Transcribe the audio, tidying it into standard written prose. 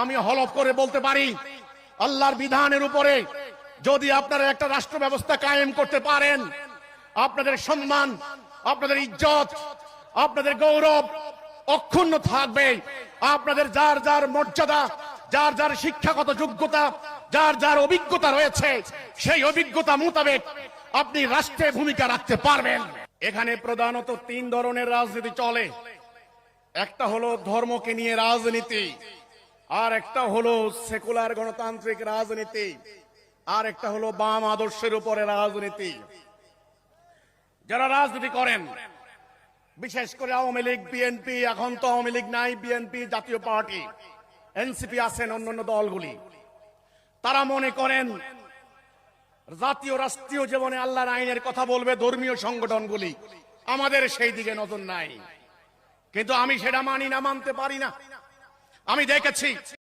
আমি হলফ করে বলতে পারি, আল্লাহর বিধানের উপরে যদি আপনারা একটা রাষ্ট্র ব্যবস্থা কায়েম করতে পারেন, আপনাদের সম্মান, আপনাদের ইজ্জত, আপনাদের গৌরব অক্ষুণ্ণ থাকবে। আপনাদের যার যার মর্যাদা, যার যার শিক্ষাগত যোগ্যতা, যার যার অভিজ্ঞতা রয়েছে, সেই অভিজ্ঞতা মোতাবেক আপনি রাষ্ট্রে ভূমিকা রাখতে পারবেন। এখানে প্রধানত 3 ধরনের রাজনীতি চলে। একটা হলো ধর্মকে নিয়ে রাজনীতি, আর একটা হলো সেকুলার গণতান্ত্রিক রাজনীতি, আর একটা হলো বাম আদর্শের উপরে রাজনীতি। যারা রাজনীতি করেন, বিশেষ করে আওয়ামী লীগ, বিএনপি, এখন তো আওয়ামী লীগ নাই, বিএনপি জাতীয় পার্টি, এনসিপি আছেন, অন্যান্য দলগুলি, তারা মনে করেন জাতীয় রাষ্ট্রীয় জীবনে আল্লাহর আইনের কথা বলবে ধর্মীয় সংগঠনগুলি, আমাদের সেই দিকে নজর নাই। কিন্তু আমি সেটা মানি না, মানতে পারি না। আমি দেখেছি